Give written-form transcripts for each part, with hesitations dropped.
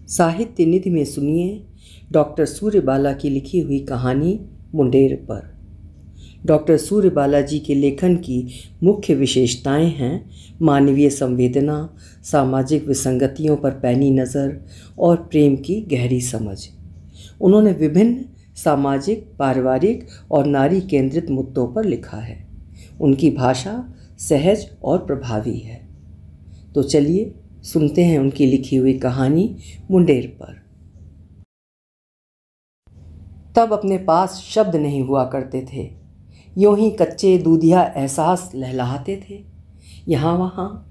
साहित्य निधि में सुनिए डॉक्टर सूर्यबाला की लिखी हुई कहानी मुंडेर पर। डॉक्टर सूर्यबाला जी के लेखन की मुख्य विशेषताएं हैं मानवीय संवेदना, सामाजिक विसंगतियों पर पैनी नज़र और प्रेम की गहरी समझ। उन्होंने विभिन्न सामाजिक, पारिवारिक और नारी केंद्रित मुद्दों पर लिखा है। उनकी भाषा सहज और प्रभावी है। तो चलिए सुनते हैं उनकी लिखी हुई कहानी मुंडेर पर। तब अपने पास शब्द नहीं हुआ करते थे, यूं ही कच्चे दूधिया एहसास लहलहाते थे यहाँ वहाँ।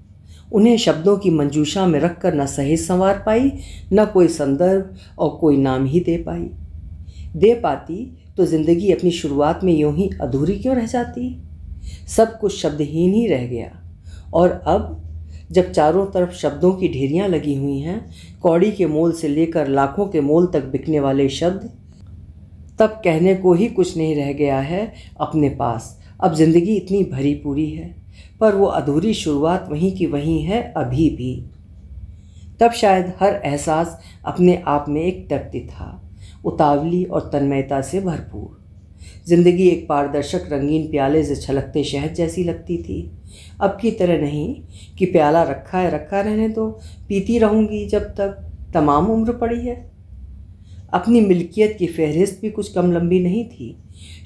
उन्हें शब्दों की मंजूषा में रखकर न सहेज संवार पाई, न कोई संदर्भ और कोई नाम ही दे पाती तो जिंदगी अपनी शुरुआत में यूं ही अधूरी क्यों रह जाती। सब कुछ शब्दहीन ही रह गया। और अब जब चारों तरफ शब्दों की ढेरियां लगी हुई हैं, कौड़ी के मोल से लेकर लाखों के मोल तक बिकने वाले शब्द, तब कहने को ही कुछ नहीं रह गया है अपने पास। अब जिंदगी इतनी भरी पूरी है, पर वो अधूरी शुरुआत वहीं की वहीं है अभी भी। तब शायद हर एहसास अपने आप में एक तृप्ति था, उतावली और तन्मयता से भरपूर। जिंदगी एक पारदर्शक रंगीन प्याले से छलकते शहद जैसी लगती थी। अब की तरह नहीं कि प्याला रखा है रखा रहने दो, पीती रहूंगी जब तक तमाम उम्र पड़ी है। अपनी मिल्कियत की फहरिस्त भी कुछ कम लंबी नहीं थी।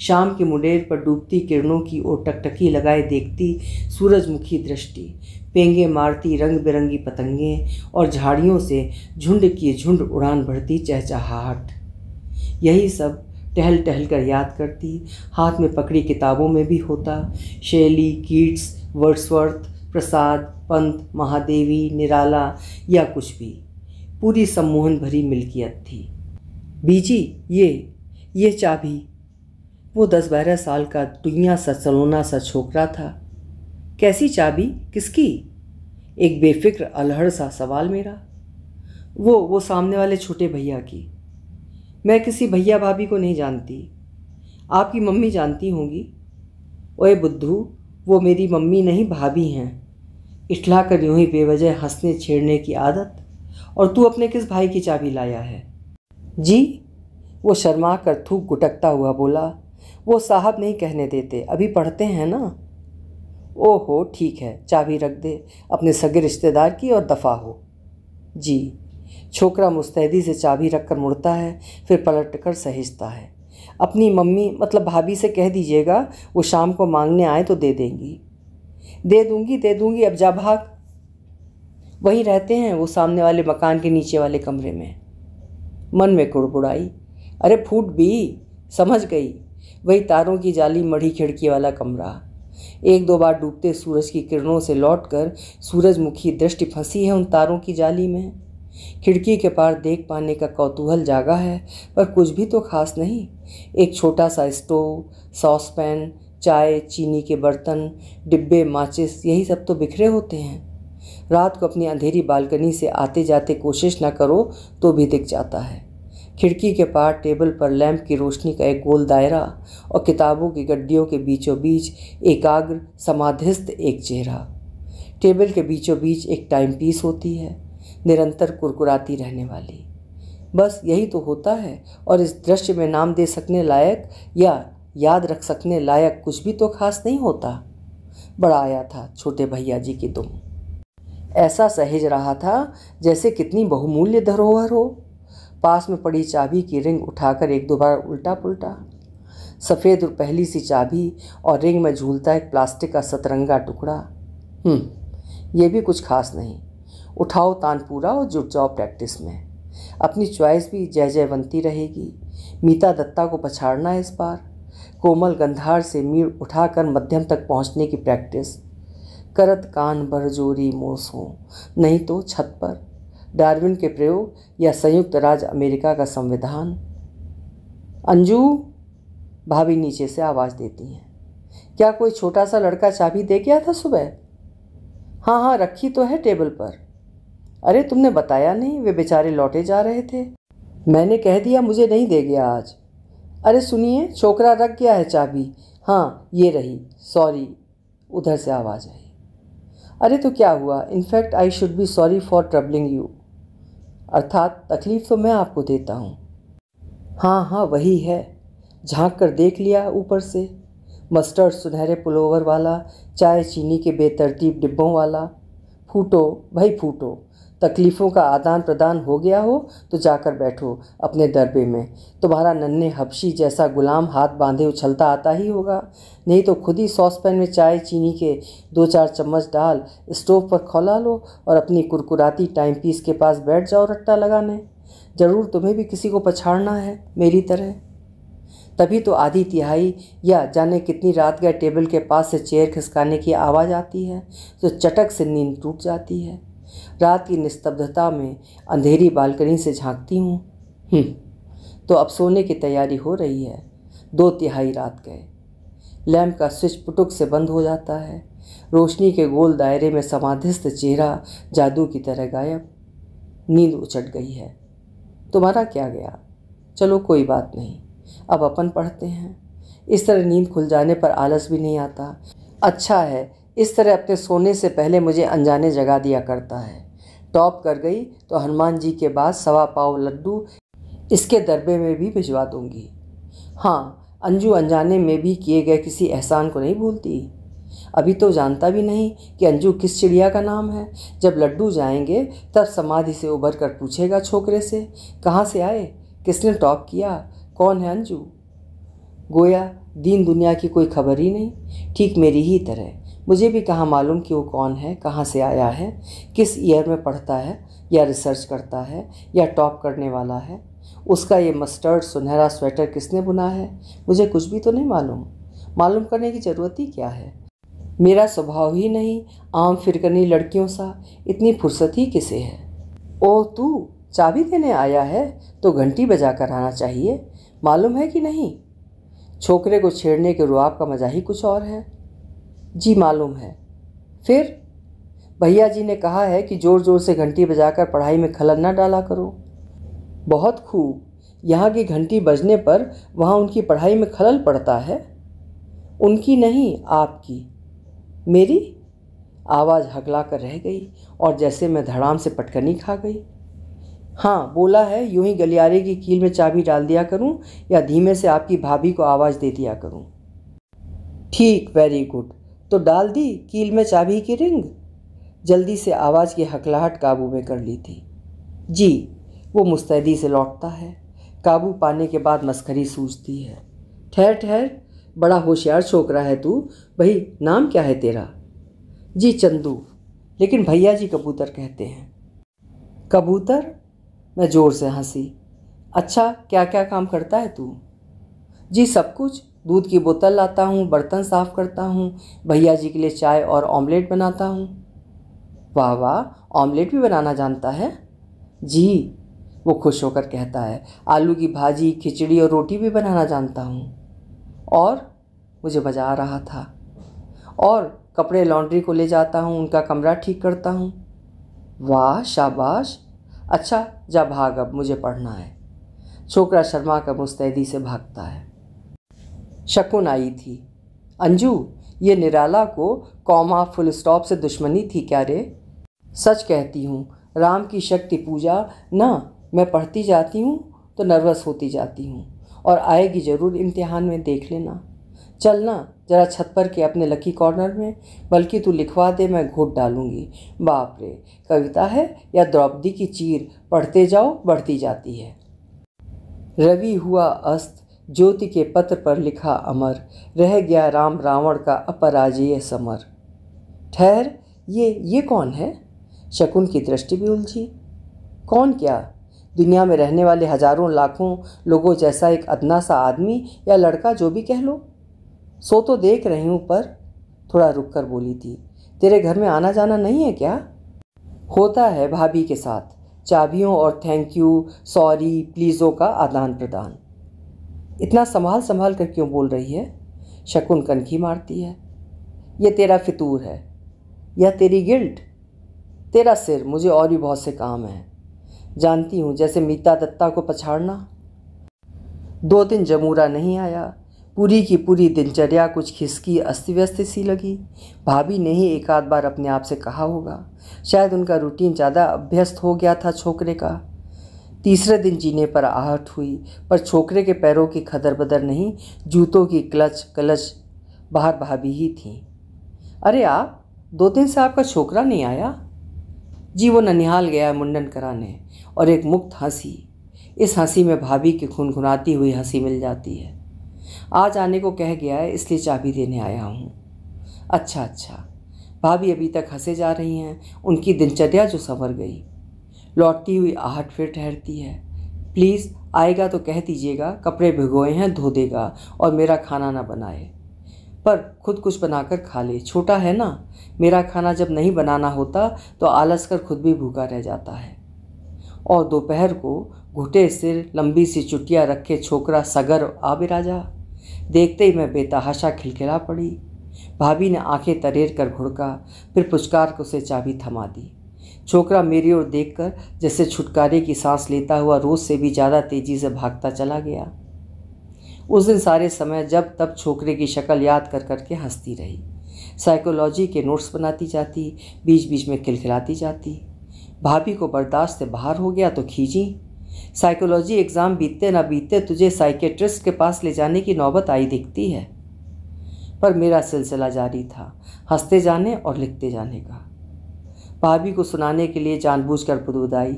शाम के मुंडेर पर डूबती किरणों की ओर टकटकी लगाए देखती सूरजमुखी दृष्टि, पेंगे मारती रंग बिरंगी पतंगें और झाड़ियों से झुंड की झुंड उड़ान भरती चहचहाहट, यही सब टहल टहल कर याद करती। हाथ में पकड़ी किताबों में भी होता शेली, कीट्स, वर्ड्सवर्थ, प्रसाद, पंत, महादेवी, निराला या कुछ भी, पूरी सम्मोहन भरी मिल्कियत थी। बीजी, ये चाबी। वो 10-12 साल का दुनिया सा सलोना सा छोकरा था। कैसी चाबी, किसकी? एक बेफिक्र अलहड़ सा सवाल मेरा। वो सामने वाले छोटे भैया की। मैं किसी भैया भाभी को नहीं जानती, आपकी मम्मी जानती होंगी। ओए बुद्धू, वो मेरी मम्मी नहीं भाभी हैं। इठला कर यूं ही बेवजह हंसने छेड़ने की आदत। और तू अपने किस भाई की चाबी लाया है? जी, वो शर्मा कर थूक गुटकता हुआ बोला। वो साहब नहीं कहने देते, अभी पढ़ते हैं ना। ओहो ठीक है, चाबी रख दे अपने सगे रिश्तेदार की और दफ़ा हो। जी। छोकरा मुस्तैदी से चाबी रखकर मुड़ता है, फिर पलट कर सहेजता है। अपनी मम्मी मतलब भाभी से कह दीजिएगा वो शाम को मांगने आए तो दे देंगी। दे दूंगी, अब जा भाग। वहीं रहते हैं वो सामने वाले मकान के नीचे वाले कमरे में। मन में कुड़कुड़ाई, अरे फूट भी, समझ गई, वही तारों की जाली मढ़ी खिड़की वाला कमरा। 1-2 बार डूबते सूरज की किरणों से लौटकर सूरजमुखी दृष्टि फंसी है उन तारों की जाली में। खिड़की के पार देख पाने का कौतूहल जागा है, पर कुछ भी तो खास नहीं। एक छोटा सा स्टोव, सॉसपैन, चाय, चीनी के बर्तन, डिब्बे, माचिस, यही सब तो बिखरे होते हैं। रात को अपनी अंधेरी बालकनी से आते जाते कोशिश ना करो तो भी दिख जाता है। खिड़की के पार टेबल पर लैंप की रोशनी का एक गोल दायरा और किताबों की गड्डियों के बीचों बीच एकाग्र समाधिस्थ एक चेहरा। टेबल के बीचों बीच एक टाइम पीस होती है, निरंतर कुरकुराती रहने वाली। बस यही तो होता है, और इस दृश्य में नाम दे सकने लायक या याद रख सकने लायक कुछ भी तो खास नहीं होता। बड़ा आया था छोटे भैया जी की दुम। ऐसा सहेज रहा था जैसे कितनी बहुमूल्य धरोहर हो। पास में पड़ी चाबी की रिंग उठाकर 1-2 बार उल्टा पुल्टा। सफ़ेद और पहली सी चाबी और रिंग में झूलता एक प्लास्टिक का सतरंगा टुकड़ा। ये भी कुछ खास नहीं। उठाओ तानपूरा और जुट जाओ प्रैक्टिस में। अपनी चॉइस भी जय जयवंती रहेगी। मीता दत्ता को पछाड़ना है इस बार। कोमल गंधार से मीड़ उठाकर मध्यम तक पहुंचने की प्रैक्टिस। करत कान बरजोरी मोस हो, नहीं तो छत पर। डार्विन के प्रयोग या संयुक्त राज्य अमेरिका का संविधान। अंजू, भाभी नीचे से आवाज़ देती हैं। क्या कोई छोटा सा लड़का चाबी दे गया था सुबह? हाँ, रखी तो है टेबल पर। अरे तुमने बताया नहीं, वे बेचारे लौटे जा रहे थे। मैंने कह दिया मुझे नहीं दे गया आज। अरे सुनिए, छोकरा रख गया है चाबी। हाँ ये रही, सॉरी। उधर से आवाज़ आई। अरे तो क्या हुआ? In fact I should be sorry for troubling you. अर्थात तकलीफ़ तो मैं आपको देता हूँ। हाँ हाँ वही है, झांक कर देख लिया ऊपर से। मस्टर्ड सुनहरे पुलोवर वाला, चाय चीनी के बेतरतीब डिब्बों वाला। फूटो भाई फूटो, तकलीफ़ों का आदान प्रदान हो गया हो तो जाकर बैठो अपने दरबे में। तुम्हारा नन्हे हबशी जैसा गुलाम हाथ बांधे उछलता आता ही होगा, नहीं तो खुद ही सॉसपैन में चाय चीनी के 2-4 चम्मच डाल स्टोव पर खौला लो और अपनी कुरकुराती टाइम पीस के पास बैठ जाओ रट्टा लगाने। ज़रूर तुम्हें भी किसी को पछाड़ना है मेरी तरह। तभी तो आधी तिहाई या जाने कितनी रात गए टेबल के पास से चेयर खिसकाने की आवाज़ आती है तो चटक से नींद टूट जाती है। रात की निस्तब्धता में अंधेरी बालकनी से झांकती हूँ तो अब सोने की तैयारी हो रही है। 2/3 रात गए। लैंप का स्विच पुटुक से बंद हो जाता है। रोशनी के गोल दायरे में समाधिस्थ चेहरा जादू की तरह गायब। नींद उचट गई है। तुम्हारा क्या गया? चलो कोई बात नहीं, अब अपन पढ़ते हैं। इस तरह नींद खुल जाने पर आलस भी नहीं आता। अच्छा है, इस तरह अपने सोने से पहले मुझे अनजाने जगा दिया करता है। टॉप कर गई तो हनुमान जी के बाद 1.25 पाव लड्डू इसके दरबे में भी भिजवा दूंगी। हाँ, अंजू अनजाने में भी किए गए किसी एहसान को नहीं भूलती। अभी तो जानता भी नहीं कि अंजू किस चिड़िया का नाम है। जब लड्डू जाएंगे तब समाधि से उबर कर पूछेगा छोकरे से, कहाँ से आए, किसने टॉप किया, कौन है अंजू। गोया दीन दुनिया की कोई खबर ही नहीं, ठीक मेरी ही तरह। मुझे भी कहाँ मालूम कि वो कौन है, कहाँ से आया है, किस ईयर में पढ़ता है या रिसर्च करता है या टॉप करने वाला है। उसका ये मस्टर्ड सुनहरा स्वेटर किसने बुना है, मुझे कुछ भी तो नहीं मालूम। मालूम करने की ज़रूरत ही क्या है। मेरा स्वभाव ही नहीं आम फिरकनी लड़कियों सा, इतनी फुर्सत ही किसे है। ओह तू चाबी देने आया है तो घंटी बजा कर आना चाहिए, मालूम है कि नहीं। छोकरे को छेड़ने के रुआब का मज़ा ही कुछ और है। जी मालूम है। फिर भैया जी ने कहा है कि ज़ोर ज़ोर से घंटी बजाकर पढ़ाई में खलल न डाला करो। बहुत खूब, यहाँ की घंटी बजने पर वहाँ उनकी पढ़ाई में खलल पड़ता है। उनकी नहीं, आपकी। मेरी? आवाज़ हकला कर रह गई और जैसे मैं धड़ाम से पटकनी खा गई। हाँ, बोला है यूं ही गलियारे की कील में चाबी डाल दिया करूं या धीमे से आपकी भाभी को आवाज़ दे दिया करूं। ठीक, वेरी गुड। तो डाल दी कील में चाबी की रिंग। जल्दी से आवाज़ की हकलाहट काबू में कर ली थी। जी, वो मुस्तैदी से लौटता है। काबू पाने के बाद मस्खरी सूझती है। ठहर ठहर, बड़ा होशियार छोकरा है तू। भाई नाम क्या है तेरा? जी चंदू, लेकिन भैया जी कबूतर कहते हैं। कबूतर? मैं ज़ोर से हंसी। अच्छा, क्या क्या काम करता है तू? जी सब कुछ। दूध की बोतल लाता हूँ, बर्तन साफ़ करता हूँ, भैया जी के लिए चाय और ऑमलेट बनाता हूँ। वाह वाह, ऑमलेट भी बनाना जानता है? जी, वो खुश होकर कहता है। आलू की भाजी, खिचड़ी और रोटी भी बनाना जानता हूँ। और मुझे मज़ा आ रहा था। और कपड़े लॉन्ड्री को ले जाता हूँ, उनका कमरा ठीक करता हूँ। वाह शाबाश। अच्छा जा भाग, अब मुझे पढ़ना है। छोकरा शर्मा कर मुस्तैदी से भागता है। शकुन आई थी। अंजू, ये निराला को कॉमा फुल स्टॉप से दुश्मनी थी क्या रे? सच कहती हूँ, राम की शक्ति पूजा ना, मैं पढ़ती जाती हूँ तो नर्वस होती जाती हूँ, और आएगी ज़रूर इम्तिहान में, देख लेना। चल ना जरा छत पर के अपने लकी कॉर्नर में, बल्कि तू लिखवा दे, मैं घोट डालूंगी। बाप रे, कविता है या द्रौपदी की चीर, पढ़ते जाओ बढ़ती जाती है। रवि हुआ अस्त, ज्योति के पत्र पर लिखा अमर, रह गया राम रावण का अपराजेय समर। ठहर, ये कौन है? शकुन की दृष्टि भी उलझी। कौन क्या? दुनिया में रहने वाले हजारों लाखों लोगों जैसा एक अदना सा आदमी या लड़का, जो भी कह लो। सो तो देख रही हूँ, पर थोड़ा रुक कर बोली थी, तेरे घर में आना जाना नहीं है क्या? होता है भाभी के साथ, चाबियों और थैंक यू, सॉरी, प्लीज़ों का आदान प्रदान। इतना संभाल संभाल कर क्यों बोल रही है? शकुन कनखी मारती है। ये तेरा फितूर है या तेरी गिल्ट? तेरा सिर, मुझे और भी बहुत से काम हैं, जानती हूँ, जैसे मीता दत्ता को पछाड़ना। 2 दिन जमूरा नहीं आया। पूरी की पूरी दिनचर्या कुछ खिसकी अस्त व्यस्त सी लगी। भाभी ने ही एक आध बार अपने आप से कहा होगा। शायद उनका रूटीन ज़्यादा अभ्यस्त हो गया था छोकरे का। तीसरे दिन जीने पर आहट हुई, पर छोकरे के पैरों की खदर बदर नहीं, जूतों की क्लच बाहर भाभी ही थी। अरे आप 2 दिन से आपका छोकरा नहीं आया? जी वो ननिहाल गया है मुंडन कराने। और एक मुक्त हंसी, इस हंसी में भाभी की खुनखुनाती हुई हंसी मिल जाती है। आज आने को कह गया है, इसलिए चाबी देने आया हूँ। अच्छा अच्छा। भाभी अभी तक हंसे जा रही हैं, उनकी दिनचर्या जो संवर गई। लौटती हुई आहट फिर ठहरती है। प्लीज़ आएगा तो कह दीजिएगा कपड़े भिगोए हैं धो देगा और मेरा खाना ना बनाए, पर खुद कुछ बनाकर खा ले। छोटा है ना, मेरा खाना जब नहीं बनाना होता तो आलस कर खुद भी भूखा रह जाता है। और दोपहर को घुटे सिर लंबी सी चुटिया रखे छोकरा सगर आ बिराजा। देखते ही मैं बेतहाशा खिलखिला पड़ी। भाभी ने आंखें तरेर कर घुड़का, फिर पुचकार कर उसे चाबी थमा दी। छोकरा मेरी ओर देखकर जैसे छुटकारे की सांस लेता हुआ रोज से भी ज़्यादा तेजी से भागता चला गया। उस दिन सारे समय जब तब छोकरे की शक्ल याद कर करके हंसती रही। साइकोलॉजी के नोट्स बनाती जाती, बीच बीच में खिलखिलाती जाती। भाभी को बर्दाश्त से बाहर हो गया तो खींची। साइकोलॉजी एग्ज़ाम बीतते ना बीतते तुझे साइकेट्रिस्ट के पास ले जाने की नौबत आई दिखती है। पर मेरा सिलसिला जारी था, हंसते जाने और लिखते जाने का। भाभी को सुनाने के लिए जानबूझकर बुदबुदाई,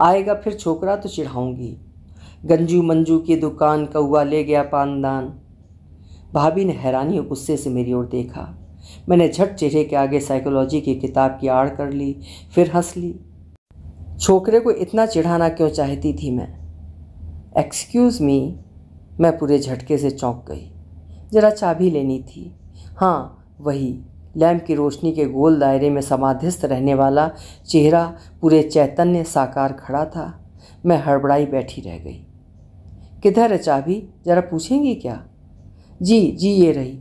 आएगा फिर छोकरा तो चिढ़ाऊंगी। गंजू मंजू की दुकान कौआ ले गया पानदान। भाभी ने हैरानी और गुस्से से मेरी ओर देखा। मैंने झट चेहरे के आगे साइकोलॉजी की किताब की आड़ कर ली, फिर हंस ली। छोकरे को इतना चिढ़ाना क्यों चाहती थी मैं? Excuse me. मैं पूरे झटके से चौंक गई। जरा चाबी लेनी थी। हाँ वही, लैंप की रोशनी के गोल दायरे में समाधिस्थ रहने वाला चेहरा पूरे चैतन्य साकार खड़ा था। मैं हड़बड़ाई बैठी रह गई। किधर है चाबी, जरा पूछेंगी क्या? जी ये रही।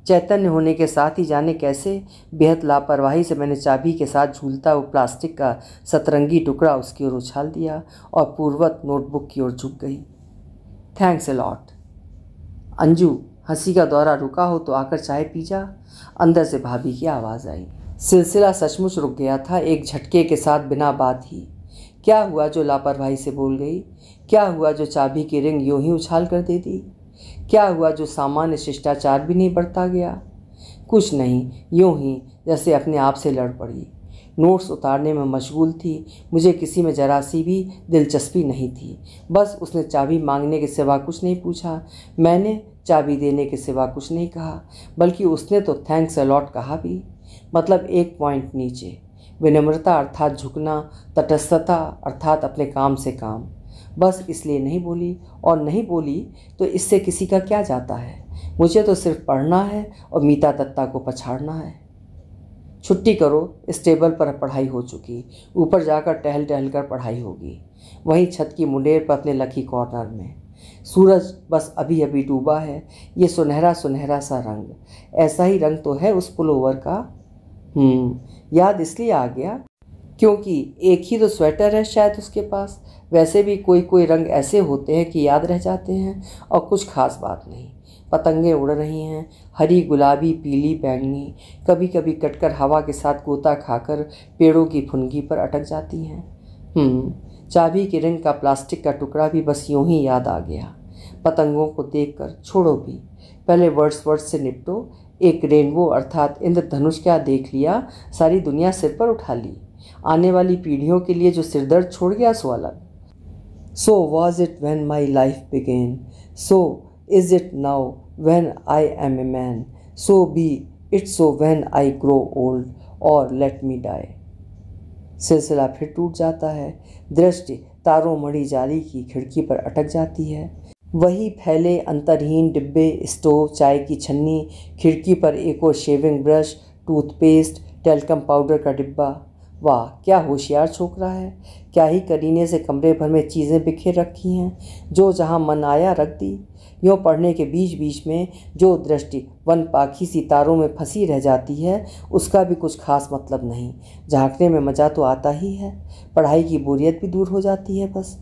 चैतन्य होने के साथ ही जाने कैसे बेहद लापरवाही से मैंने चाबी के साथ झूलता वो प्लास्टिक का सतरंगी टुकड़ा उसकी ओर उछाल दिया और पूर्ववत नोटबुक की ओर झुक गई। Thanks a lot. अंजू, हंसी का दौरा रुका हो तो आकर चाय पी जा। अंदर से भाभी की आवाज़ आई। सिलसिला सचमुच रुक गया था, एक झटके के साथ, बिना बात ही। क्या हुआ जो लापरवाही से बोल गई? क्या हुआ जो चाबी की रिंग यूं ही उछाल कर दे दी? क्या हुआ जो सामान्य शिष्टाचार भी नहीं बरता गया? कुछ नहीं, यूं ही जैसे अपने आप से लड़ पड़ी। नोट्स उतारने में मशगूल थी। मुझे किसी में जरा सी भी दिलचस्पी नहीं थी। बस उसने चाबी मांगने के सिवा कुछ नहीं पूछा, मैंने चाबी देने के सिवा कुछ नहीं कहा, बल्कि उसने तो थैंक्स अ लॉट कहा भी। मतलब एक पॉइंट नीचे। विनम्रता अर्थात झुकना, तटस्थता अर्थात अपने काम से काम। बस इसलिए नहीं बोली, और नहीं बोली तो इससे किसी का क्या जाता है। मुझे तो सिर्फ पढ़ना है और मीता दत्ता को पछाड़ना है। छुट्टी करो, इस टेबल पर पढ़ाई हो चुकी, ऊपर जाकर टहल टहल कर पढ़ाई होगी। वहीं छत की मुंडेर पर अपने लकी कॉर्नर में। सूरज बस अभी अभी डूबा है। ये सुनहरा सुनहरा सा रंग, ऐसा ही रंग तो है उस पुलोवर का। याद इसलिए आ गया क्योंकि एक ही तो स्वेटर है शायद उसके पास। वैसे भी कोई कोई रंग ऐसे होते हैं कि याद रह जाते हैं, और कुछ खास बात नहीं। पतंगें उड़ रही हैं, हरी, गुलाबी, पीली, बैंगनी, कभी कभी कटकर हवा के साथ गोता खाकर पेड़ों की फुनगी पर अटक जाती हैं। चाबी की रिंग का प्लास्टिक का टुकड़ा भी बस यूं ही याद आ गया। पतंगों को देखकर छोड़ो भी, पहले वर्ड्स से निपटो। एक रेनबो अर्थात इंद्रधनुष क्या देख लिया, सारी दुनिया सिर पर उठा ली। आने वाली पीढ़ियों के लिए जो सिरदर्द छोड़ गया सो अलग। So was it when my life began, so is it now when I am a man, so be it so when I grow old, or let me die। सिलसिला फिर टूट जाता है। दृष्टि तारों मढ़ी जाली की खिड़की पर अटक जाती है। वही फैले अंतरहीन डिब्बे, स्टोव, चाय की छन्नी, खिड़की पर एक और shaving brush, toothpaste, talcum powder का डिब्बा। वाह क्या होशियार छोकरा है। क्या ही करीने से कमरे भर में चीज़ें बिखेर रखी हैं, जो जहाँ मन आया रख दी। यूँ पढ़ने के बीच बीच में जो दृष्टि वन पाखी सी तारों में फंसी रह जाती है, उसका भी कुछ खास मतलब नहीं। झांकने में मज़ा तो आता ही है, पढ़ाई की बोरियत भी दूर हो जाती है बस।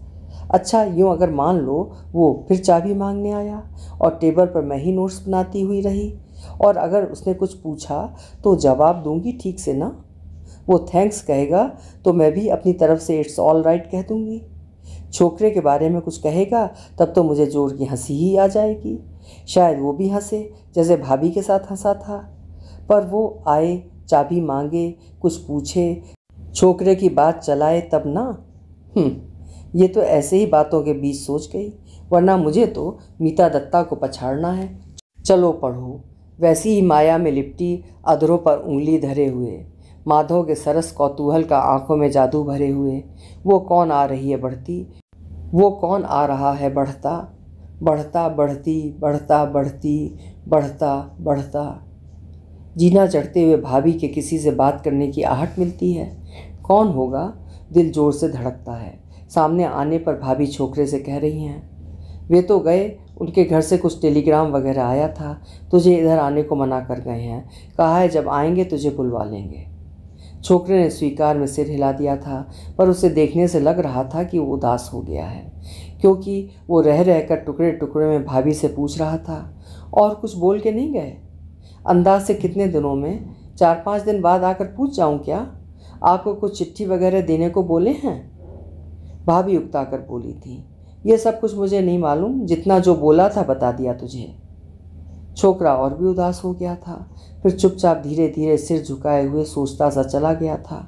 अच्छा यूँ अगर मान लो वो फिर चाबी मांगने आया और टेबल पर मैं ही नोट्स बनाती हुई रही, और अगर उसने कुछ पूछा तो जवाब दूंगी ठीक से ना। वो थैंक्स कहेगा तो मैं भी अपनी तरफ से इट्स ऑल राइट कह दूंगी। छोकरे के बारे में कुछ कहेगा तब तो मुझे जोर की हंसी ही आ जाएगी। शायद वो भी हंसे जैसे भाभी के साथ हंसा था। पर वो आए, चाबी मांगे, कुछ पूछे, छोकरे की बात चलाए तब ना। ये तो ऐसे ही बातों के बीच सोच गई, वरना मुझे तो मीता दत्ता को पछाड़ना है। चलो पढ़ो। वैसी ही माया में लिपटी, अधरों पर उंगली धरे हुए, माधव के सरस कौतूहल का आंखों में जादू भरे हुए, वो कौन आ रही है बढ़ती, वो कौन आ रहा है बढ़ता, बढ़ता बढ़ती, बढ़ता बढ़ती, बढ़ता बढ़ता। जीना चढ़ते हुए भाभी के किसी से बात करने की आहट मिलती है। कौन होगा? दिल जोर से धड़कता है। सामने आने पर भाभी छोकरे से कह रही हैं, वे तो गए, उनके घर से कुछ टेलीग्राम वगैरह आया था, तुझे इधर आने को मना कर गए हैं, कहा है जब आएंगे तुझे बुलवा लेंगे। छोकरे ने स्वीकार में सिर हिला दिया था, पर उसे देखने से लग रहा था कि वो उदास हो गया है, क्योंकि वो रह रहकर टुकड़े टुकड़े में भाभी से पूछ रहा था, और कुछ बोल के नहीं गए? अंदाज से कितने दिनों में, 4-5 दिन बाद आकर पूछ जाऊं क्या? आपको कुछ चिट्ठी वगैरह देने को बोले हैं? भाभी उकता कर बोली थी, ये सब कुछ मुझे नहीं मालूम, जितना जो बोला था बता दिया तुझे। छोकरा और भी उदास हो गया था, फिर चुपचाप धीरे धीरे सिर झुकाए हुए सोचता सा चला गया था।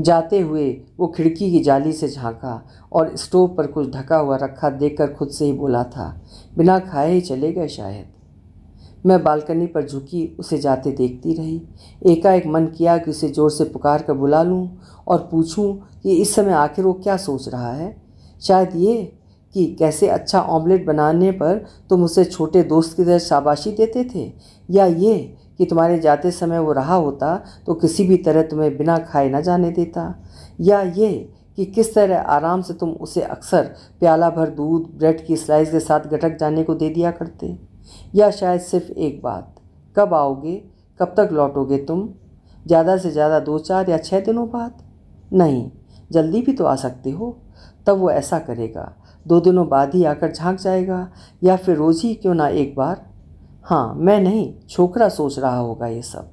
जाते हुए वो खिड़की की जाली से झांका और स्टोव पर कुछ ढका हुआ रखा देखकर खुद से ही बोला था, बिना खाए ही चले गए शायद। मैं बालकनी पर झुकी उसे जाते देखती रही। एकाएक मन किया कि उसे जोर से पुकार कर बुला लूं और पूछूं कि इस समय आखिर वो क्या सोच रहा है। शायद ये कि कैसे अच्छा ऑमलेट बनाने पर तुम उसे छोटे दोस्त की तरह शाबाशी देते थे, या ये कि तुम्हारे जाते समय वो रहा होता तो किसी भी तरह तुम्हें बिना खाए न जाने देता, या ये कि किस तरह आराम से तुम उसे अक्सर प्याला भर दूध ब्रेड की स्लाइस के साथ गटक जाने को दे दिया करते, या शायद सिर्फ एक बात, कब आओगे, कब तक लौटोगे तुम? ज़्यादा से ज़्यादा 2-4 या 6 दिनों बाद? नहीं, जल्दी भी तो आ सकते हो। तब वो ऐसा करेगा, 2 दिनों बाद ही आकर झांक जाएगा, या फिर रोज़ ही क्यों ना एक बार। हाँ, मैं नहीं, छोकरा सोच रहा होगा ये सब।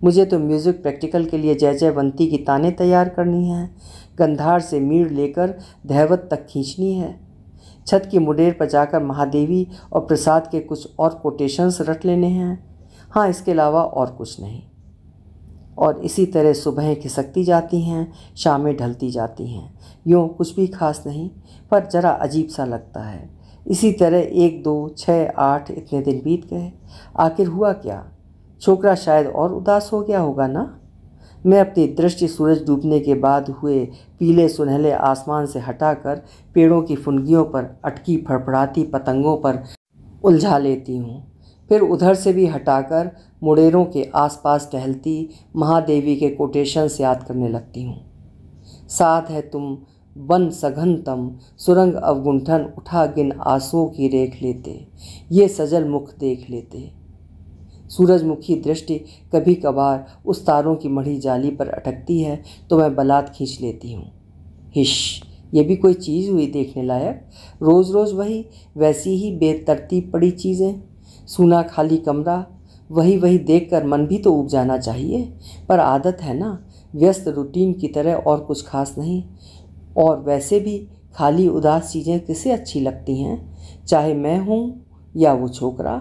मुझे तो म्यूज़िक प्रैक्टिकल के लिए जय जयवंती की तानें तैयार करनी हैं, गंधार से मीड़ लेकर धैवत तक खींचनी है, छत की मुडेर पर जाकर महादेवी और प्रसाद के कुछ और कोटेशंस रट लेने हैं। हाँ, इसके अलावा और कुछ नहीं। और इसी तरह सुबहें खिसकती जाती हैं, शामें ढलती जाती हैं। यूँ कुछ भी खास नहीं, पर ज़रा अजीब सा लगता है। इसी तरह 1, 2, 6, 8 इतने दिन बीत गए। आखिर हुआ क्या? छोकरा शायद और उदास हो गया होगा ना। मैं अपनी दृष्टि सूरज डूबने के बाद हुए पीले सुनहले आसमान से हटाकर पेड़ों की फुनगियों पर अटकी फड़फड़ाती पतंगों पर उलझा लेती हूँ। फिर उधर से भी हटाकर मुडेरों के आसपास टहलती महादेवी के कोटेशंस याद करने लगती हूँ। साथ है तुम वन सघनतम सुरंग अवगुंठन उठा गिन आंसुओं की रेख लेते, ये सजल मुख देख लेते। सूरजमुखी दृष्टि कभी कभार उस तारों की मढ़ी जाली पर अटकती है तो मैं बलात खींच लेती हूँ। हिश, ये भी कोई चीज़ हुई देखने लायक? रोज़ रोज़ वही वैसी ही बेतरतीब पड़ी चीज़ें, सूना खाली कमरा, वही वही देखकर मन भी तो उब जाना चाहिए, पर आदत है ना, व्यस्त रूटीन की तरह और कुछ खास नहीं। और वैसे भी खाली उदास चीज़ें किसे अच्छी लगती हैं, चाहे मैं हूँ या वो छोकरा।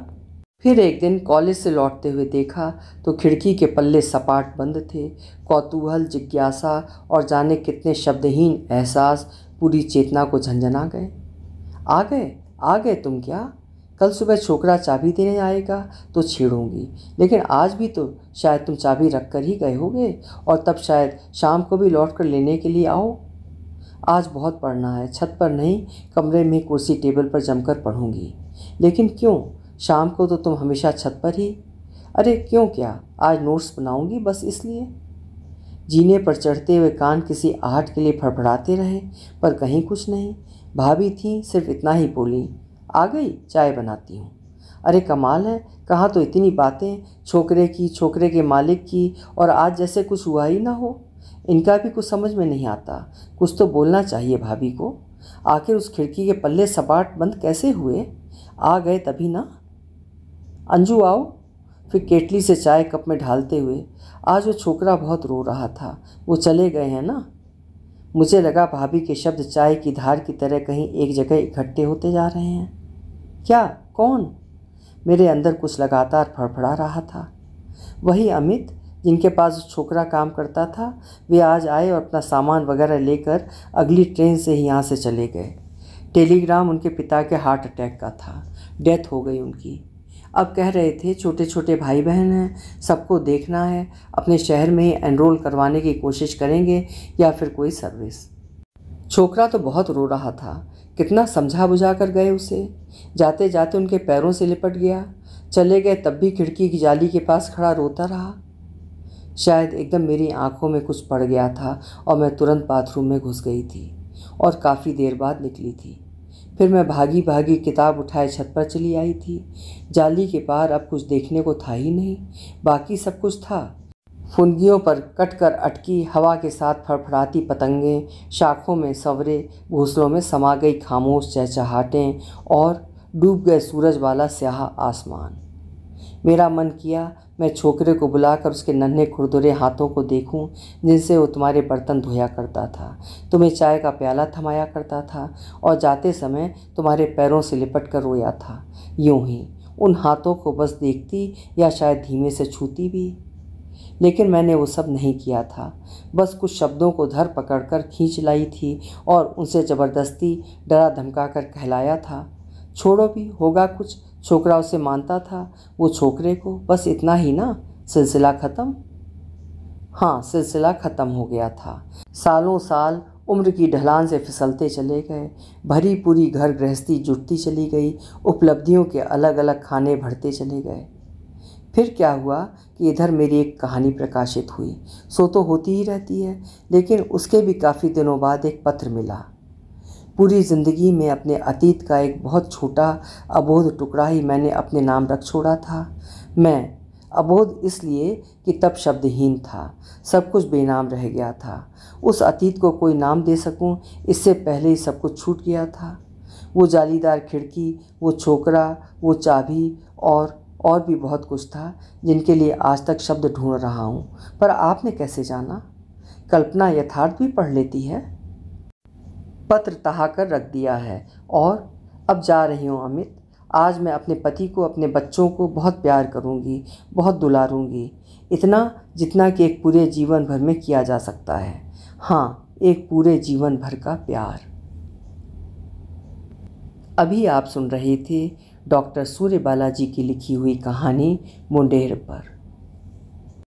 फिर एक दिन कॉलेज से लौटते हुए देखा तो खिड़की के पल्ले सपाट बंद थे। कौतूहल, जिज्ञासा और जाने कितने शब्दहीन एहसास पूरी चेतना को झंझना गए। आ गए तुम क्या? कल सुबह छोकरा चाबी देने आएगा तो छेड़ूंगी, लेकिन आज भी तो शायद तुम चाबी रख कर ही गए होगे, और तब शायद शाम को भी लौट कर लेने के लिए आओ। आज बहुत पढ़ना है, छत पर नहीं, कमरे में कुर्सी टेबल पर जमकर पढ़ूंगी। लेकिन क्यों? शाम को तो तुम हमेशा छत पर ही। अरे क्यों क्या, आज नोट्स बनाऊंगी बस इसलिए। जीने पर चढ़ते हुए कान किसी आहट के लिए फड़फड़ाते रहे, पर कहीं कुछ नहीं। भाभी थी, सिर्फ इतना ही बोली, आ गई, चाय बनाती हूँ। अरे कमाल है, कहाँ तो इतनी बातें, छोकरे की, छोकरे के मालिक की, और आज जैसे कुछ हुआ ही ना हो। इनका भी कुछ समझ में नहीं आता। कुछ तो बोलना चाहिए भाभी को। आखिर उस खिड़की के पल्ले सपाट बंद कैसे हुए? आ गए तभी ना। अंजू आओ। फिर केटली से चाय कप में ढालते हुए, आज वो छोकरा बहुत रो रहा था, वो चले गए हैं ना। मुझे लगा भाभी के शब्द चाय की धार की तरह कहीं एक जगह इकट्ठे होते जा रहे हैं। क्या? कौन? मेरे अंदर कुछ लगातार फड़फड़ा रहा था। वही अमित जिनके पास छोकरा काम करता था। वे आज आए और अपना सामान वगैरह लेकर अगली ट्रेन से ही यहाँ से चले गए। टेलीग्राम उनके पिता के हार्ट अटैक का था, डेथ हो गई उनकी। अब कह रहे थे छोटे छोटे भाई बहन हैं, सबको देखना है, अपने शहर में ही एनरोल करवाने की कोशिश करेंगे या फिर कोई सर्विस। छोकरा तो बहुत रो रहा था, कितना समझा बुझा कर गए उसे। जाते जाते उनके पैरों से लिपट गया, चले गए तब भी खिड़की की जाली के पास खड़ा रोता रहा। शायद एकदम मेरी आंखों में कुछ पड़ गया था और मैं तुरंत बाथरूम में घुस गई थी और काफ़ी देर बाद निकली थी। फिर मैं भागी भागी किताब उठाए छत पर चली आई थी। जाली के पार अब कुछ देखने को था ही नहीं, बाकी सब कुछ था। फुनगियों पर कटकर अटकी हवा के साथ फड़फड़ाती पतंगें, शाखों में सवरे, घोंसलों में समा गई खामोश चहचहाहटें और डूब गए सूरज वाला स्याह आसमान। मेरा मन किया मैं छोकरे को बुलाकर उसके नन्हे खुरदुरे हाथों को देखूं, जिनसे वो तुम्हारे बर्तन धोया करता था, तुम्हें चाय का प्याला थमाया करता था और जाते समय तुम्हारे पैरों से लिपट कर रोया था। यूं ही उन हाथों को बस देखती या शायद धीमे से छूती भी। लेकिन मैंने वो सब नहीं किया था, बस कुछ शब्दों को धर पकड़ कर खींच लाई थी और उनसे ज़बरदस्ती डरा धमका कर कहलाया था। छोड़ो भी, होगा कुछ, छोकरा उसे मानता था, वो छोकरे को, बस इतना ही ना, सिलसिला ख़त्म। हाँ, सिलसिला ख़त्म हो गया था। सालों साल उम्र की ढलान से फिसलते चले गए, भरी पूरी घर गृहस्थी जुटती चली गई, उपलब्धियों के अलग अलग खाने भरते चले गए। फिर क्या हुआ कि इधर मेरी एक कहानी प्रकाशित हुई। सो तो होती ही रहती है, लेकिन उसके भी काफ़ी दिनों बाद एक पत्र मिला। पूरी ज़िंदगी में अपने अतीत का एक बहुत छोटा अबोध टुकड़ा ही मैंने अपने नाम रख छोड़ा था। मैं अबोध इसलिए कि तब शब्दहीन था, सब कुछ बेनाम रह गया था। उस अतीत को कोई नाम दे सकूं, इससे पहले ही सब कुछ छूट गया था। वो जालीदार खिड़की, वो छोकरा, वो चाबी और भी बहुत कुछ था जिनके लिए आज तक शब्द ढूंढ रहा हूँ। पर आपने कैसे जाना? कल्पना यथार्थ भी पढ़ लेती है। पत्र तहाकर रख दिया है और अब जा रही हूँ अमित। आज मैं अपने पति को, अपने बच्चों को बहुत प्यार करूँगी, बहुत दुलारूँगी, इतना जितना कि एक पूरे जीवन भर में किया जा सकता है। हाँ, एक पूरे जीवन भर का प्यार। अभी आप सुन रहे थे डॉक्टर सूर्य बालाजी की लिखी हुई कहानी मुंडेर पर।